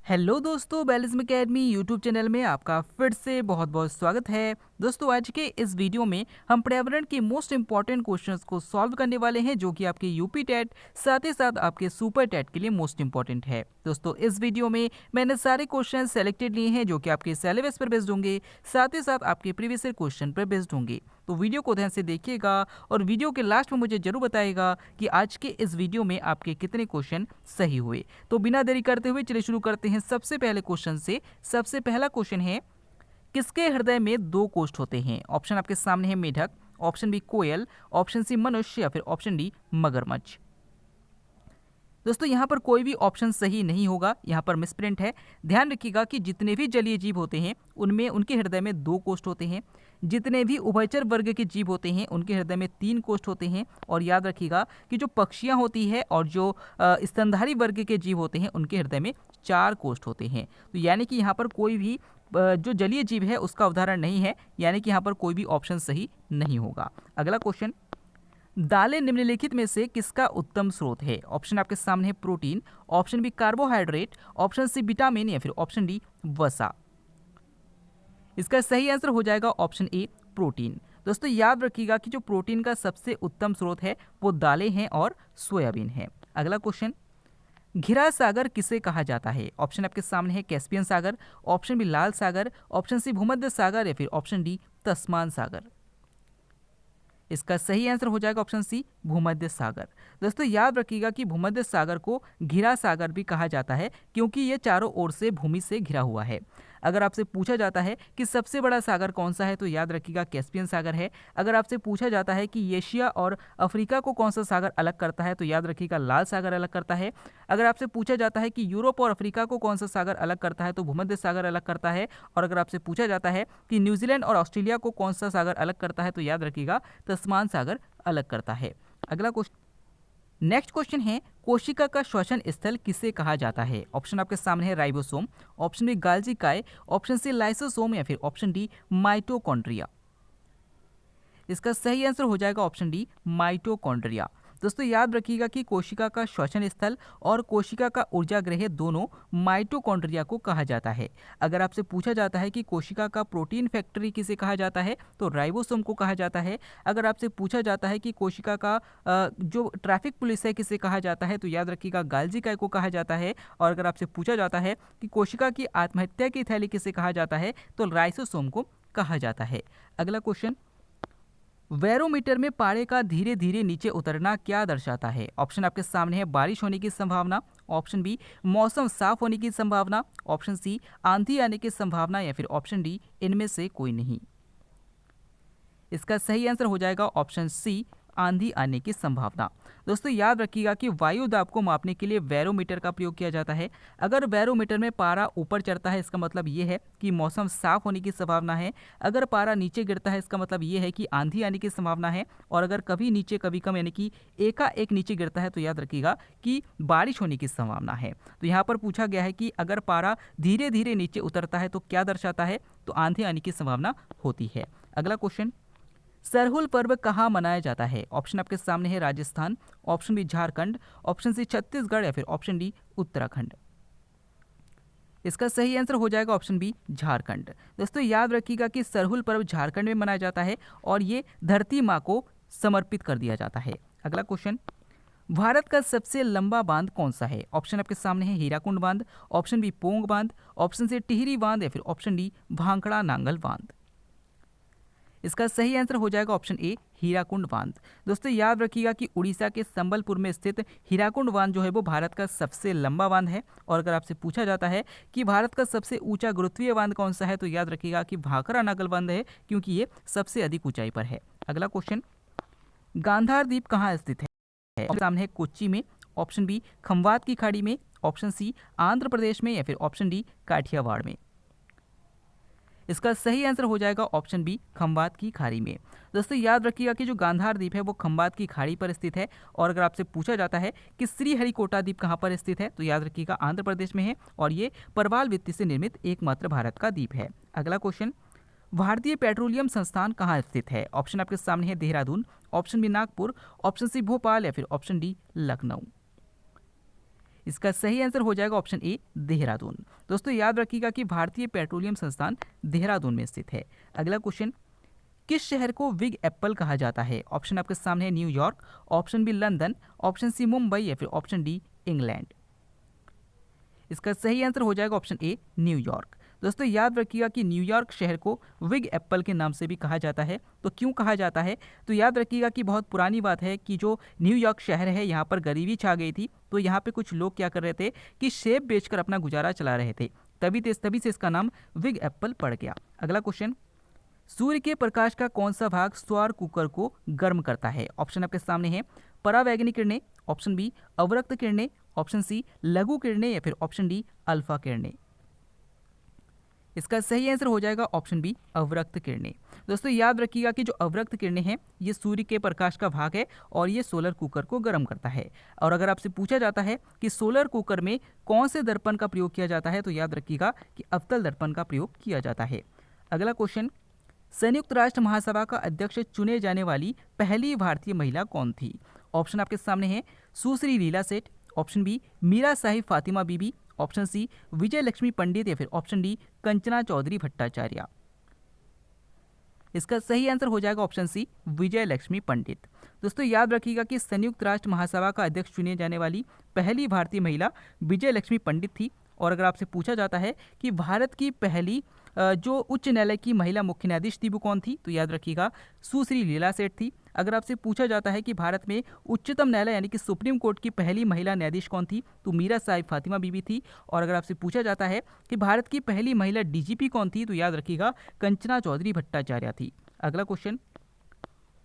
Hello दोस्तों, बैलिज्म academy YouTube channel में आपका फिर से बहुत बहुत स्वागत है। दोस्तों, आज के इस वीडियो में हम पर्यावरण के मोस्ट इंपॉर्टेंट क्वेश्चंस को सॉल्व करने वाले हैं, जो कि आपके यूपी टेट साथ ही साथ आपके सुपर टेट के लिए मोस्ट इंपॉर्टेंट है। दोस्तों, इस वीडियो में मैंने सारे क्वेश्चन सेलेक्टेड लिए हैं जो कि आपके सिलेबस पर बेस्ड होंगे, साथ ही साथ आपके प्रीवियस ईयर क्वेश्चन पर बेस्ड होंगे। तो वीडियो को ध्यान से देखिएगा और वीडियो के लास्ट में मुझे जरूर बताइएगा कि आज के इस वीडियो में आपके कितने क्वेश्चन सही हुए। तो बिना देरी करते हुए चलिए शुरू करते हैं सबसे पहले क्वेश्चन से। सबसे पहला क्वेश्चन है, किसके हृदय में दो कोष्ठ होते हैं? ऑप्शन आपके सामने है मेढक, ऑप्शन बी कोयल, ऑप्शन सी मनुष्य या फिर ऑप्शन डी मगरमच्छ। दोस्तों, यहाँ पर कोई भी ऑप्शन सही नहीं होगा, यहाँ पर मिसप्रिंट है। ध्यान रखिएगा कि जितने भी जलीय जीव होते हैं उनमें उनके हृदय में दो कोष्ठ होते हैं। जितने भी उभयचर वर्ग के जीव होते हैं उनके हृदय में तीन कोष्ठ होते हैं। और याद रखिएगा कि जो पक्षियाँ होती है और जो स्तनधारी वर्ग के जीव होते हैं उनके हृदय में चार कोष्ठ होते हैं। तो यानी कि यहाँ पर कोई भी जो जलीय जीव है उसका उदाहरण नहीं है, यानी कि यहाँ पर कोई भी ऑप्शन सही नहीं होगा। अगला क्वेश्चन, दालें निम्नलिखित में से किसका उत्तम स्रोत है? ऑप्शन आपके सामने है protein, option B carbohydrate, option C vitamin या फिर ऑप्शन डी वसा। इसका सही आंसर हो जाएगा ऑप्शन ए प्रोटीन। दोस्तों, याद रखिएगा कि जो प्रोटीन का सबसे उत्तम स्रोत है वो दालें हैं और सोयाबीन है। अगला क्वेश्चन, घिरा सागर किसे कहा जाता है? ऑप्शन आपके सामने है कैस्पियन सागर, ऑप्शन बी लाल सागर, ऑप्शन सी भूमध्य सागर या फिर ऑप्शन डी तस्मान सागर। इसका सही आंसर हो जाएगा ऑप्शन सी भूमध्य सागर। दोस्तों, याद रखिएगा कि भूमध्य सागर को घिरा सागर भी कहा जाता है क्योंकि ये चारों ओर से भूमि से घिरा हुआ है। अगर आपसे पूछा जाता है कि सबसे बड़ा सागर कौन सा है तो याद रखिएगा कैस्पियन सागर है। अगर आपसे पूछा जाता है कि एशिया और अफ्रीका को कौन सा सागर अलग करता है तो याद रखिएगा लाल सागर अलग करता है। अगर आपसे पूछा जाता है कि यूरोप और अफ्रीका को कौन सा सागर अलग करता है तो भूमध्य सागर अलग करता है। और अगर आपसे पूछा जाता है कि न्यूजीलैंड और ऑस्ट्रेलिया को कौन सा सागर अलग करता है तो याद रखिएगा तस्मान सागर अलग करता है। अगला क्वेश्चन, नेक्स्ट क्वेश्चन है, कोशिका का श्वसन स्थल किसे कहा जाता है? ऑप्शन आपके सामने है राइबोसोम, ऑप्शन बी गाल्जी काय, ऑप्शन सी लाइसोसोम या फिर ऑप्शन डी माइटोकॉन्ड्रिया। इसका सही आंसर हो जाएगा ऑप्शन डी माइटोकॉन्ड्रिया। दोस्तों, याद रखिएगा कि कोशिका का श्वसन स्थल और कोशिका का ऊर्जा गृह दोनों माइटोकॉन्ड्रिया को कहा जाता है। अगर आपसे पूछा जाता है कि कोशिका का प्रोटीन फैक्ट्री किसे कहा जाता है तो राइबोसोम को कहा जाता है। अगर आपसे पूछा जाता है कि कोशिका का जो ट्रैफिक पुलिस है किसे कहा जाता है तो याद रखिएगा गाल्जी काय को कहा जाता है। और अगर आपसे पूछा जाता है कि कोशिका की आत्महत्या की थैली किसे कहा जाता है तो राइसोसोम को कहा जाता है। अगला क्वेश्चन, बैरोमीटर में पारे का धीरे धीरे नीचे उतरना क्या दर्शाता है? ऑप्शन आपके सामने है बारिश होने की संभावना, ऑप्शन बी मौसम साफ होने की संभावना, ऑप्शन सी आंधी आने की संभावना या फिर ऑप्शन डी इनमें से कोई नहीं। इसका सही आंसर हो जाएगा ऑप्शन सी आंधी आने की संभावना। दोस्तों, याद रखिएगा कि वायु दाब को मापने के लिए बैरोमीटर का प्रयोग किया जाता है। अगर बैरोमीटर में पारा ऊपर चढ़ता है इसका मतलब ये है कि मौसम साफ होने की संभावना है। अगर पारा नीचे गिरता है इसका मतलब ये है कि आंधी आने की संभावना है। और अगर कभी नीचे कभी कम यानी कि एकाएक नीचे गिरता है तो याद रखिएगा कि बारिश होने की संभावना है। तो यहाँ पर पूछा गया है कि अगर पारा धीरे धीरे नीचे उतरता है तो क्या दर्शाता है, तो आंधी आने की संभावना होती है। अगला क्वेश्चन, सरहुल पर्व कहाँ मनाया जाता है? ऑप्शन आपके सामने है Rajasthan, option B Jharkhand, option C Chhattisgarh या फिर ऑप्शन डी उत्तराखंड। इसका सही आंसर हो जाएगा ऑप्शन बी झारखंड। दोस्तों, याद रखिएगा कि सरहुल पर्व झारखंड में मनाया जाता है और ये धरती माँ को समर्पित कर दिया जाता है। अगला क्वेश्चन, भारत का सबसे लंबा बांध कौन सा है? ऑप्शन आपके सामने है हीराकुंड बांध, ऑप्शन बी पोंग बांध, ऑप्शन सी टिहरी बांध या फिर ऑप्शन डी भांखड़ा नांगल बांध। इसका सही आंसर हो जाएगा ऑप्शन ए हीराकुंड बांध। दोस्तों, याद रखिएगा कि उड़ीसा के संबलपुर में स्थित हीराकुंड बांध जो है वो भारत का सबसे लंबा बांध है। और अगर आपसे पूछा जाता है कि भारत का सबसे ऊंचा गुरुत्वीय बांध कौन सा है तो याद रखिएगा कि भाखड़ा नागल बांध है क्योंकि ये सबसे अधिक ऊंचाई पर है। अगला क्वेश्चन, गांधार द्वीप कहाँ स्थित है? सामने है कोच्चि में, ऑप्शन बी खंबात की खाड़ी में, ऑप्शन सी आंध्र प्रदेश में या फिर ऑप्शन डी काठियावाड़ में। इसका सही आंसर हो जाएगा ऑप्शन बी खंबात की खाड़ी में। दोस्तों, याद रखिएगा कि जो गांधार द्वीप है वो खंबात की खाड़ी पर स्थित है। और अगर आपसे पूछा जाता है कि श्रीहरिकोटा द्वीप कहाँ पर स्थित है तो याद रखिएगा आंध्र प्रदेश में है और ये परवाल वित्ती से निर्मित एकमात्र भारत का द्वीप है। अगला क्वेश्चन, भारतीय पेट्रोलियम संस्थान कहाँ स्थित है? ऑप्शन आपके सामने है Dehradun, option B Nagpur, option C Bhopal या फिर ऑप्शन डी लखनऊ। इसका सही आंसर हो जाएगा ऑप्शन ए देहरादून। दोस्तों याद रखिएगा कि भारतीय पेट्रोलियम संस्थान देहरादून में स्थित है। अगला क्वेश्चन, किस शहर को बिग एप्पल कहा जाता है? ऑप्शन आपके सामने है New York, option B London, option C Mumbai या फिर ऑप्शन डी इंग्लैंड। इसका सही आंसर हो जाएगा ऑप्शन ए न्यूयॉर्क। दोस्तों याद रखिएगा कि न्यूयॉर्क शहर को बिग एप्पल के नाम से भी कहा जाता है। तो क्यों कहा जाता है? तो याद रखिएगा कि बहुत पुरानी बात है कि जो न्यूयॉर्क शहर है यहाँ पर गरीबी छा गई थी, तो यहाँ पे कुछ लोग क्या कर रहे थे कि सेब बेचकर अपना गुजारा चला रहे थे, तभी से इसका नाम बिग एप्पल पड़ गया। अगला क्वेश्चन, सूर्य के प्रकाश का कौन सा भाग सौर कुकर को गर्म करता है? ऑप्शन आपके सामने है परावैंगनी किरणें, ऑप्शन बी अवरक्त किरणें, ऑप्शन सी लघु किरणें या फिर ऑप्शन डी अल्फा किरणें। इसका सही आंसर हो जाएगा ऑप्शन बी अवरक्त किरणें। दोस्तों याद रखिएगा कि जो अवरक्त किरणें हैं ये सूर्य के प्रकाश का भाग है और ये सोलर कुकर को गर्म करता है। और अगर आपसे पूछा जाता है कि सोलर कुकर में कौन से दर्पण का प्रयोग किया जाता है, तो याद रखिएगा कि अवतल दर्पण का प्रयोग किया जाता है। अगला क्वेश्चन, संयुक्त राष्ट्र महासभा का अध्यक्ष चुने जाने वाली पहली भारतीय महिला कौन थी? ऑप्शन आपके सामने है सुश्री लीला सेठ, ऑप्शन बी मीरा साहिब फातिमा बीबी, ऑप्शन सी विजय लक्ष्मी पंडित या फिर ऑप्शन डी कंचना चौधरी भट्टाचार्य। इसका सही आंसर हो जाएगा ऑप्शन सी विजय लक्ष्मी पंडित। दोस्तों याद रखिएगा कि संयुक्त राष्ट्र महासभा का अध्यक्ष चुने जाने वाली पहली भारतीय महिला विजय लक्ष्मी पंडित थी। और अगर आपसे पूछा जाता है कि भारत की पहली जो उच्च न्यायालय की महिला मुख्य न्यायाधीश थी वो कौन थी, तो याद रखिएगा सुश्री लीला सेठ थी। अगर आपसे पूछा जाता है कि भारत में उच्चतम न्यायालय यानी कि सुप्रीम कोर्ट की पहली महिला न्यायाधीश कौन थी, तो मीरा साहिब फातिमा बीबी थी। और अगर आपसे पूछा जाता है कि भारत की पहली महिला डीजीपी कौन थी, तो याद रखिएगा कंचना चौधरी भट्टाचार्य थी। अगला क्वेश्चन,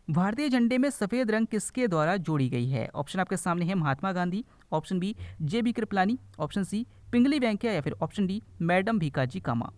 भारतीय झंडे में सफेद रंग किसके द्वारा जोड़ी गई है? ऑप्शन आपके सामने है Mahatma Gandhi, option B J B. Kripalani, option C Pingali Venkayya या फिर option D madam Bhikaji Cama.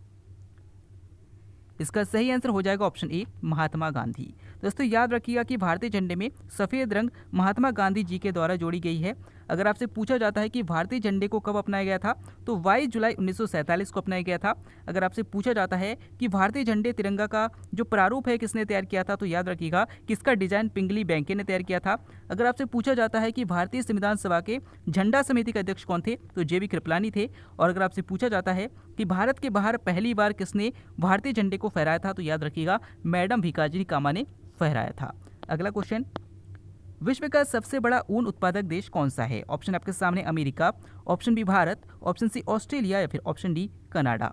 इसका सही आंसर हो जाएगा ऑप्शन ए महात्मा गांधी। दोस्तों याद रखिएगा कि भारतीय झंडे में सफ़ेद रंग महात्मा गांधी जी के द्वारा जोड़ी गई है। अगर आपसे पूछा जाता है कि भारतीय झंडे को कब अपनाया गया था, तो 22 जुलाई 1947 को अपनाया गया था। अगर आपसे पूछा जाता है कि भारतीय झंडे तिरंगा का जो प्रारूप है किसने तैयार किया था, तो याद रखिएगा कि इसका डिजाइन पिंगली वेंकैया ने तैयार किया था। अगर आपसे पूछा जाता है कि भारतीय संविधान सभा के झंडा समिति के अध्यक्ष कौन थे, तो जे.बी. कृपलानी थे। और अगर आपसे पूछा जाता है कि भारत के बाहर पहली बार किसने भारतीय झंडे को फहराया था, तो याद रखिएगा मैडम भीकाजी कामा ने फहराया था। अगला क्वेश्चन, विश्व का सबसे बड़ा ऊन उत्पादक देश कौन सा है? ऑप्शन आपके सामने America, option B Bharat, option C Australia या फिर ऑप्शन डी कनाडा।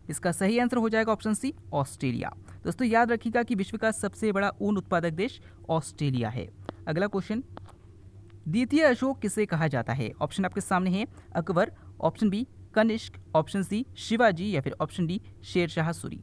इसका सही आंसर हो जाएगा ऑप्शन सी ऑस्ट्रेलिया। दोस्तों याद रखिएगा कि विश्व का सबसे बड़ा ऊन उत्पादक देश ऑस्ट्रेलिया है। अगला क्वेश्चन, द्वितीय अशोक किसे कहा जाता है? ऑप्शन आपके सामने है Akbar, option B Kanishka, option C Shivaji या फिर ऑप्शन डी शेरशाह सूरी।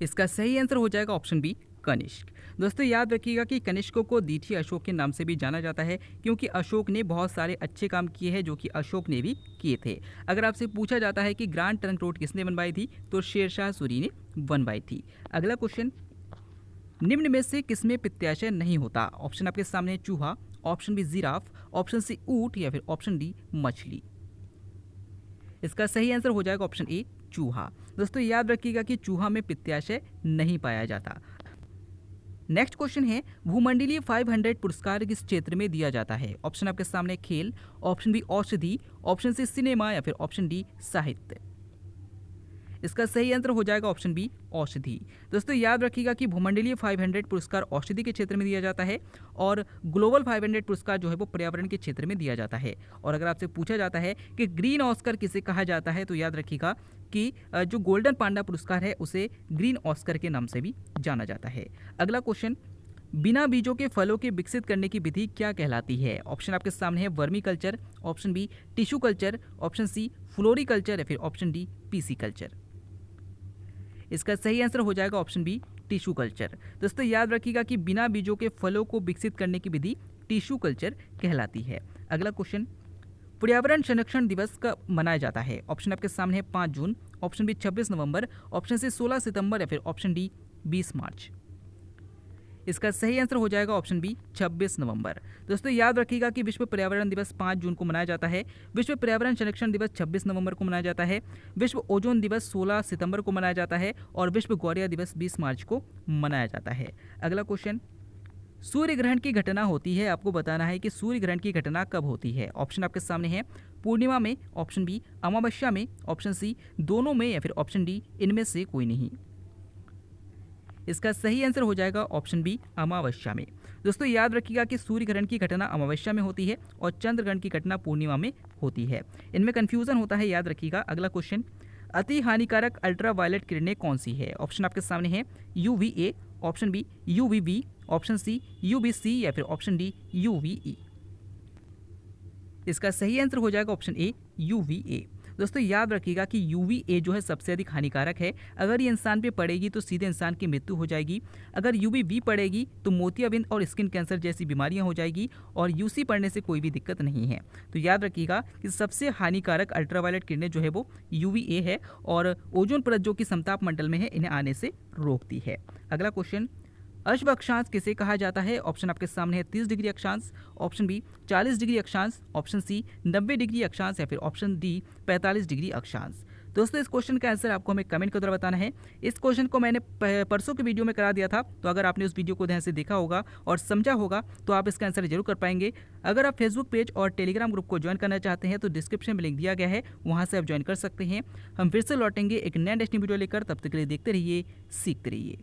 इसका सही आंसर हो जाएगा ऑप्शन बी कनिष्क। दोस्तों याद रखिएगा कि कनिष्कों को द्वितीय अशोक के नाम से भी जाना जाता है, क्योंकि अशोक ने बहुत सारे अच्छे काम किए हैं जो कि अशोक ने भी किए थे। अगर आपसे पूछा जाता है कि ग्रांड ट्रंक रोड किसने बनवाई थी, तो शेरशाह सूरी ने बनवाई थी। अगला क्वेश्चन, निम्न में से किसमें पित्ताशय नहीं होता? ऑप्शन आपके सामने चूहा, option B giraffe, option C ऊंट या फिर ऑप्शन डी मछली। इसका सही आंसर हो जाएगा ऑप्शन ए चूहा। दोस्तों याद रखिएगा कि चूहा में पित्ताशय नहीं पाया जाता। नेक्स्ट क्वेश्चन है, भूमंडलीय 500 पुरस्कार किस क्षेत्र में दिया जाता है? ऑप्शन आपके सामने खेल, ऑप्शन बी औषधि, ऑप्शन सी सिनेमा या फिर ऑप्शन डी साहित्य। इसका सही आंसर हो जाएगा ऑप्शन बी औषधि। दोस्तों याद रखिएगा कि भूमंडलीय 500 पुरस्कार औषधि के क्षेत्र में दिया जाता है और ग्लोबल 500 पुरस्कार जो है वो पर्यावरण के क्षेत्र में दिया जाता है। और अगर आपसे पूछा जाता है कि ग्रीन ऑस्कर किसे कहा जाता है, तो याद रखिएगा कि जो गोल्डन पांडा पुरस्कार है उसे ग्रीन ऑस्कर के नाम से भी जाना जाता है। अगला क्वेश्चन, बिना बीजों के फलों के विकसित करने की विधि क्या कहलाती है? ऑप्शन आपके सामने है vermiculture, option B tissue culture, option C floriculture या फिर ऑप्शन डी पीसी कल्चर। इसका सही आंसर हो जाएगा ऑप्शन बी टिश्यू कल्चर। दोस्तों याद रखिएगा कि बिना बीजों के फलों को विकसित करने की विधि टिश्यू कल्चर कहलाती है। अगला क्वेश्चन, पर्यावरण संरक्षण दिवस कब मनाया जाता है? ऑप्शन आपके सामने है 5 जून, ऑप्शन बी 26 नवंबर, ऑप्शन सी 16 सितंबर या फिर ऑप्शन डी 20 मार्च। इसका सही आंसर हो जाएगा ऑप्शन बी 26 नवंबर। दोस्तों याद रखिएगा कि विश्व पर्यावरण दिवस 5 जून को मनाया जाता है, विश्व पर्यावरण संरक्षण दिवस 26 नवंबर को मनाया जाता है, विश्व ओजोन दिवस 16 सितंबर को मनाया जाता है और विश्व गौरैया दिवस 20 मार्च को मनाया जाता है। अगला क्वेश्चन, सूर्य ग्रहण की घटना होती है, आपको बताना है कि सूर्य ग्रहण की घटना कब होती है। ऑप्शन आपके सामने है पूर्णिमा में, ऑप्शन बी अमावस्या में, ऑप्शन सी दोनों में, या फिर ऑप्शन डी इनमें से कोई नहीं। इसका सही आंसर हो जाएगा ऑप्शन बी अमावस्या में। दोस्तों याद रखिएगा कि सूर्य ग्रहण की घटना अमावस्या में होती है और चंद्र ग्रहण की घटना पूर्णिमा में होती है। इनमें कंफ्यूजन होता है, याद रखिएगा। अगला क्वेश्चन, अति हानिकारक अल्ट्रावायलेट किरणें कौन सी है? ऑप्शन आपके सामने है UVA, option B UVB, option C UVC, या फिर ऑप्शन डी UVE। इसका सही आंसर हो जाएगा ऑप्शन ए UVA। दोस्तों याद रखिएगा कि UVA जो है सबसे अधिक हानिकारक है। अगर ये इंसान पे पड़ेगी तो सीधे इंसान की मृत्यु हो जाएगी। अगर UVB पड़ेगी तो मोतियाबिंद और स्किन कैंसर जैसी बीमारियां हो जाएगी, और UC पड़ने से कोई भी दिक्कत नहीं है। तो याद रखिएगा कि सबसे हानिकारक अल्ट्रावायलेट किरणें जो है वो UVA है, और ओजोन परत जो कि समताप मंडल में है इन्हें आने से रोकती है। अगला क्वेश्चन, अश्व अक्षांश किसे कहा जाता है? ऑप्शन आपके सामने है 30 डिग्री अक्षांश, ऑप्शन बी 40 डिग्री अक्षांश, ऑप्शन सी 90 डिग्री अक्षांश, या फिर ऑप्शन डी 45 डिग्री अक्षांश। दोस्तों इस क्वेश्चन का आंसर आपको हमें कमेंट के द्वारा बताना है। इस क्वेश्चन को मैंने परसों के वीडियो में करा दिया था, तो अगर आपने उस वीडियो को ध्यान से देखा होगा और समझा होगा तो आप इसका आंसर जरूर कर पाएंगे। अगर आप फेसबुक पेज और टेलीग्राम ग्रुप को ज्वाइन करना चाहते हैं तो डिस्क्रिप्शन में लिंक दिया गया है, वहाँ से आप ज्वाइन कर सकते हैं। हम फिर से लौटेंगे एक नया इंटरेस्टिंग वीडियो लेकर, तब तक के लिए देखते रहिए, सीखते रहिए।